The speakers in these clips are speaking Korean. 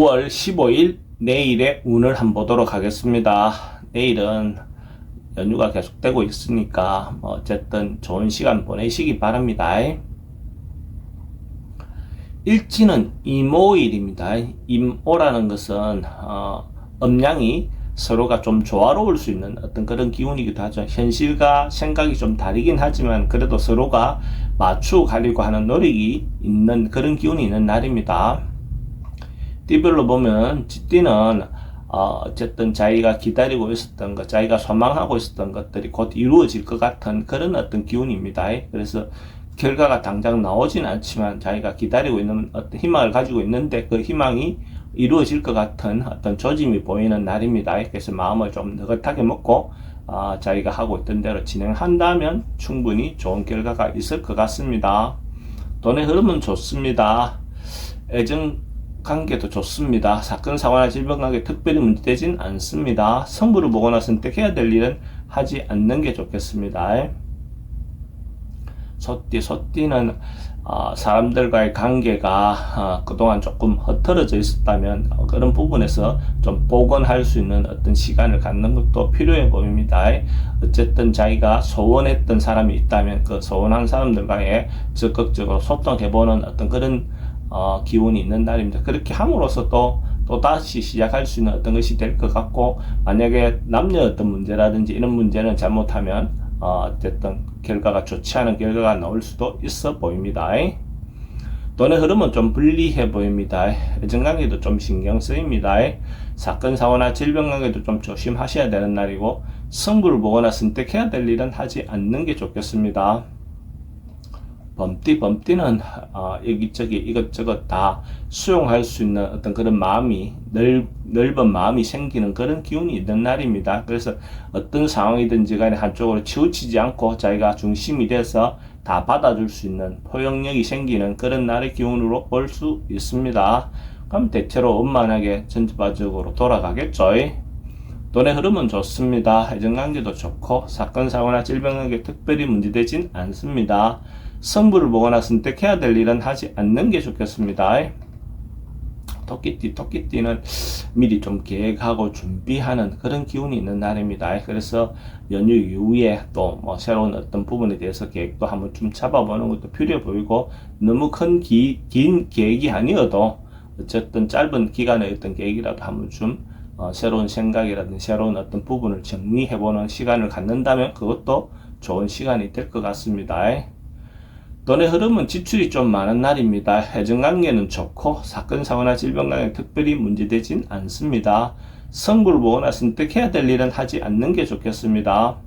5월 15일 내일의 운을 한번 보도록 하겠습니다. 내일은 연휴가 계속되고 있으니까 어쨌든 좋은 시간 보내시기 바랍니다. 일지는 임오일입니다. 임오라는 것은 음양이 서로가 좀 조화로울 수 있는 어떤 그런 기운이기도 하죠. 현실과 생각이 좀 다르긴 하지만 그래도 서로가 맞추어 가려고 하는 노력이 있는 그런 기운이 있는 날입니다. 띠별로 보면 쥐띠는 어쨌든 자기가 기다리고 있었던 것, 자기가 소망하고 있었던 것들이 곧 이루어질 것 같은 그런 어떤 기운입니다. 그래서 결과가 당장 나오진 않지만 자기가 기다리고 있는 어떤 희망을 가지고 있는데 그 희망이 이루어질 것 같은 어떤 조짐이 보이는 날입니다. 그래서 마음을 좀 느긋하게 먹고 자기가 하고 있던 대로 진행한다면 충분히 좋은 결과가 있을 것 같습니다. 돈의 흐름은 좋습니다. 애정 관계도 좋습니다. 사건, 사고나 질병 관계 특별히 문제되진 않습니다. 성부를 보거나 선택해야 될 일은 하지 않는 게 좋겠습니다. 소띠는 사람들과의 관계가 그동안 조금 흐트러져 있었다면 그런 부분에서 좀 복원할 수 있는 어떤 시간을 갖는 것도 필요해 보입니다. 어쨌든 자기가 소원했던 사람이 있다면 그 소원한 사람들과의 적극적으로 소통해보는 어떤 그런 기운이 있는 날입니다. 그렇게 함으로써 또 다시 시작할 수 있는 어떤 것이 될 것 같고, 만약에 남녀 어떤 문제라든지 이런 문제는 잘못하면 어쨌든 결과가 좋지 않은 결과가 나올 수도 있어 보입니다. 돈의 흐름은 좀 불리해 보입니다. 애정관계도 좀 신경 쓰입니다. 사건, 사고나 질병 관계도 좀 조심하셔야 되는 날이고, 승부를 보거나 선택해야 될 일은 하지 않는 게 좋겠습니다. 범띠는 여기저기 이것저것 다 수용할 수 있는 어떤 그런 마음이 넓은 마음이 생기는 그런 기운이 있는 날입니다. 그래서 어떤 상황이든지 간에 한쪽으로 치우치지 않고 자기가 중심이 돼서 다 받아줄 수 있는 포용력이 생기는 그런 날의 기운으로 볼 수 있습니다. 그럼 대체로 원만하게 전반적으로 돌아가겠죠. 돈의 흐름은 좋습니다. 애정관계도 좋고 사건, 사고나 질병 관계 특별히 문제되진 않습니다. 성부를 보거나 선택해야 될 일은 하지 않는 게 좋겠습니다. 토끼띠는 미리 좀 계획하고 준비하는 그런 기운이 있는 날입니다. 그래서 연휴 이후에 또 새로운 어떤 부분에 대해서 계획도 한번 좀 잡아보는 것도 필요해 보이고, 너무 긴 계획이 아니어도 어쨌든 짧은 기간의 어떤 계획이라도 한번 좀 새로운 생각이라든지 새로운 어떤 부분을 정리해보는 시간을 갖는다면 그것도 좋은 시간이 될 것 같습니다. 돈의 흐름은 지출이 좀 많은 날입니다. 애정관계는 좋고 사건, 사고나 질병 관계 특별히 문제되진 않습니다. 성부를 보거나 선택해야 될 일은 하지 않는 게 좋겠습니다.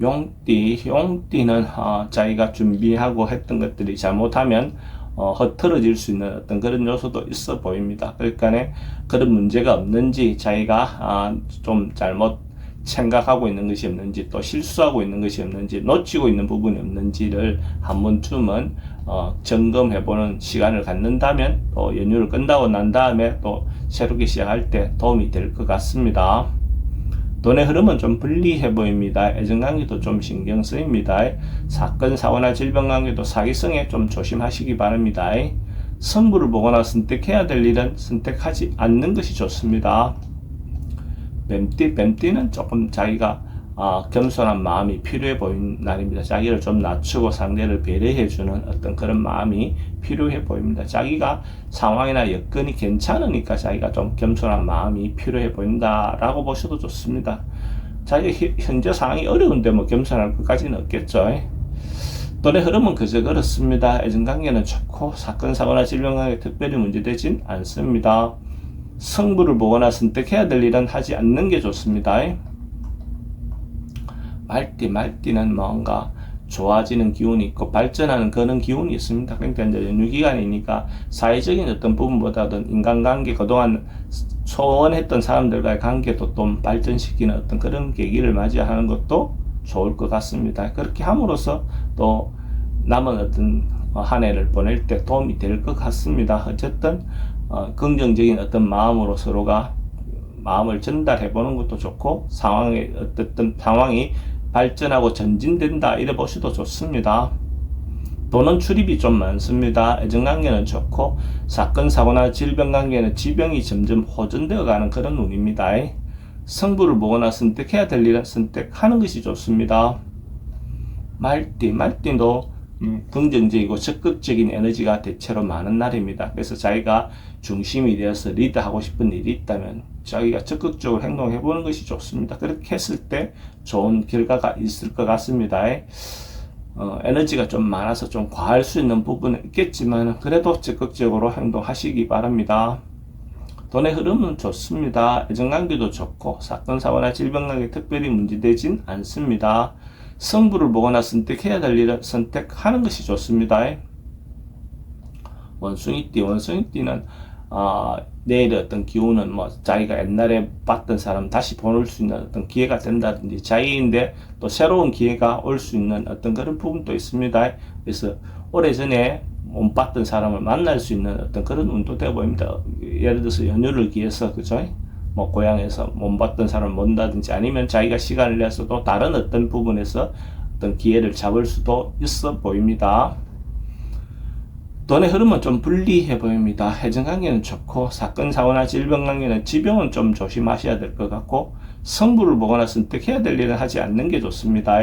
용띠는 자기가 준비하고 했던 것들이 잘못하면 흐트러질 수 있는 어떤 그런 요소도 있어 보입니다. 그러니까 그런 문제가 없는지, 자기가 좀 잘못 생각하고 있는 것이 없는지, 또 실수하고 있는 것이 없는지, 놓치고 있는 부분이 없는지를 한 번쯤은 점검해보는 시간을 갖는다면 또 연휴를 끝나고 난 다음에 또 새롭게 시작할 때 도움이 될 것 같습니다. 돈의 흐름은 좀 불리해 보입니다. 애정관계도 좀 신경 쓰입니다. 사건, 사고나 질병 관계도 사기성에 좀 조심하시기 바랍니다. 성부를 보거나 선택해야 될 일은 선택하지 않는 것이 좋습니다. 뱀띠는 조금 자기가 겸손한 마음이 필요해 보이는 날입니다. 자기를 좀 낮추고 상대를 배려해주는 어떤 그런 마음이 필요해 보입니다. 자기가 상황이나 여건이 괜찮으니까 자기가 좀 겸손한 마음이 필요해 보인다라고 보셔도 좋습니다. 자기 현재 상황이 어려운데 겸손할 것까지는 없겠죠. 돈의 흐름은 그저 그렇습니다. 애정관계는 좋고 사건, 사고나 질병 관계 특별히 문제되진 않습니다. 성부를 보거나 선택해야 될 일은 하지 않는 게 좋습니다. 말띠는 뭔가 좋아지는 기운이 있고 발전하는 그런 기운이 있습니다. 그러니까 이제 연휴 기간이니까 사회적인 어떤 부분보다는 인간관계, 그동안 소원했던 사람들과의 관계도 좀 발전시키는 어떤 그런 계기를 맞이하는 것도 좋을 것 같습니다. 그렇게 함으로써 또 남은 어떤 한 해를 보낼 때 도움이 될 것 같습니다. 어쨌든 긍정적인 어떤 마음으로 서로가 마음을 전달해 보는 것도 좋고, 어떤 상황이 발전하고 전진된다 이래 보셔도 좋습니다. 돈은 출입이 좀 많습니다. 애정관계는 좋고 사건 사고나 질병관계는 지병이 점점 호전되어 가는 그런 운입니다. 성부를 보거나 선택해야 될 일은 선택하는 것이 좋습니다. 말띠도 긍정적이고 적극적인 에너지가 대체로 많은 날입니다. 그래서 자기가 중심이 되어서 리드하고 싶은 일이 있다면 자기가 적극적으로 행동해 보는 것이 좋습니다. 그렇게 했을 때 좋은 결과가 있을 것 같습니다. 에너지가 좀 많아서 좀 과할 수 있는 부분은 있겠지만 그래도 적극적으로 행동하시기 바랍니다. 돈의 흐름은 좋습니다. 애정관계도 좋고 사건 사고나 질병관계 특별히 문제되진 않습니다. 성부를 보거나 선택해야 될 일은 선택하는 것이 좋습니다. 원숭이띠는 내일의 어떤 기운은 자기가 옛날에 봤던 사람 다시 보낼 수 있는 어떤 기회가 된다든지 자기인데 또 새로운 기회가 올 수 있는 어떤 그런 부분도 있습니다. 그래서 오래전에 못 봤던 사람을 만날 수 있는 어떤 그런 운도 되어 보입니다. 예를 들어서 연휴를 기해서 그죠? 고향에서 못 봤던 사람을 본다든지 아니면 자기가 시간을 내서도 다른 어떤 부분에서 어떤 기회를 잡을 수도 있어 보입니다. 돈의 흐름은 좀 불리해 보입니다. 애정관계는 좋고 사건 사고나 질병관계는 지병은 좀 조심하셔야 될 것 같고 성부를 보거나 선택해야 될 일은 하지 않는 게 좋습니다.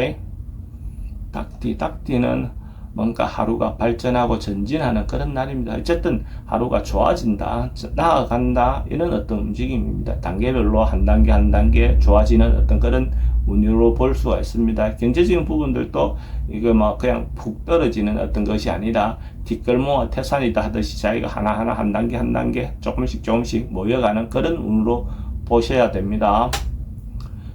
닭띠는 뭔가 하루가 발전하고 전진하는 그런 날입니다. 어쨌든 하루가 좋아진다, 나아간다 이런 어떤 움직임입니다. 단계별로 한 단계 좋아지는 어떤 그런 운으로 볼 수가 있습니다. 경제적인 부분들도 이거 그냥 푹 떨어지는 어떤 것이 아니라 뒷걸모와 태산이다 하듯이 자기가 하나하나 한 단계 조금씩 모여가는 그런 운으로 보셔야 됩니다.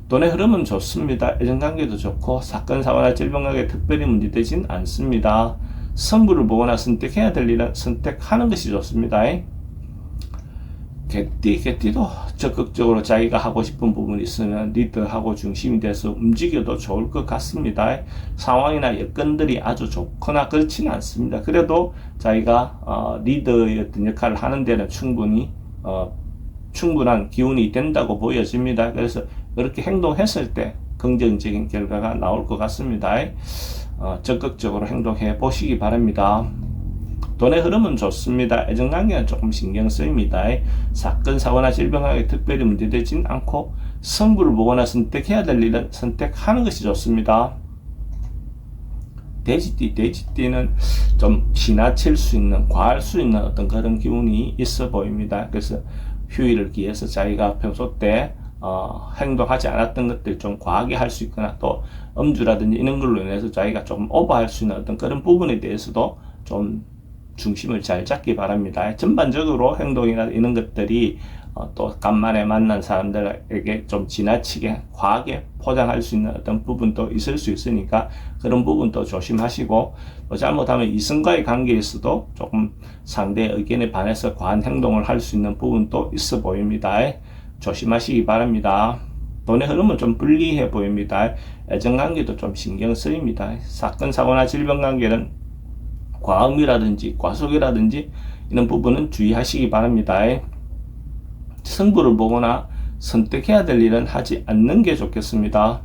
돈의 흐름은 좋습니다. 애정관계도 좋고 사건 사고나 질병관계 특별히 문제되진 않습니다. 성부를 보거나 선택해야 될 일은 선택하는 것이 좋습니다. 개띠도 적극적으로 자기가 하고 싶은 부분이 있으면 리드하고 중심이 돼서 움직여도 좋을 것 같습니다. 상황이나 여건들이 아주 좋거나 그렇지는 않습니다. 그래도 자기가 리더의 어떤 역할을 하는 데는 충분한 기운이 된다고 보여집니다. 그래서 그렇게 행동했을 때 긍정적인 결과가 나올 것 같습니다. 적극적으로 행동해 보시기 바랍니다. 돈의 흐름은 좋습니다. 애정관계는 조금 신경 쓰입니다. 사건 사고나 질병관계 특별히 문제되진 않고 성부를 보거나 선택해야 될 일은 선택하는 것이 좋습니다. 돼지띠는 좀 지나칠 수 있는, 과할 수 있는 어떤 그런 기운이 있어 보입니다. 그래서 휴일을 기해서 자기가 평소 때 행동하지 않았던 것들 좀 과하게 할 수 있거나 또 음주라든지 이런 걸로 인해서 자기가 조금 오버할 수 있는 어떤 그런 부분에 대해서도 좀 중심을 잘 잡기 바랍니다. 전반적으로 행동이나 이런 것들이 또 간만에 만난 사람들에게 좀 지나치게 과하게 포장할 수 있는 어떤 부분도 있을 수 있으니까 그런 부분도 조심하시고 또 잘못하면 이성과의 관계에서도 조금 상대의 의견에 반해서 과한 행동을 할 수 있는 부분도 있어 보입니다. 조심하시기 바랍니다. 돈의 흐름은 좀 불리해 보입니다. 애정관계도 좀 신경 쓰입니다. 사건 사고나 질병관계는 과음이라든지 과속이라든지 이런 부분은 주의하시기 바랍니다. 성부를 보거나 선택해야 될 일은 하지 않는 게 좋겠습니다.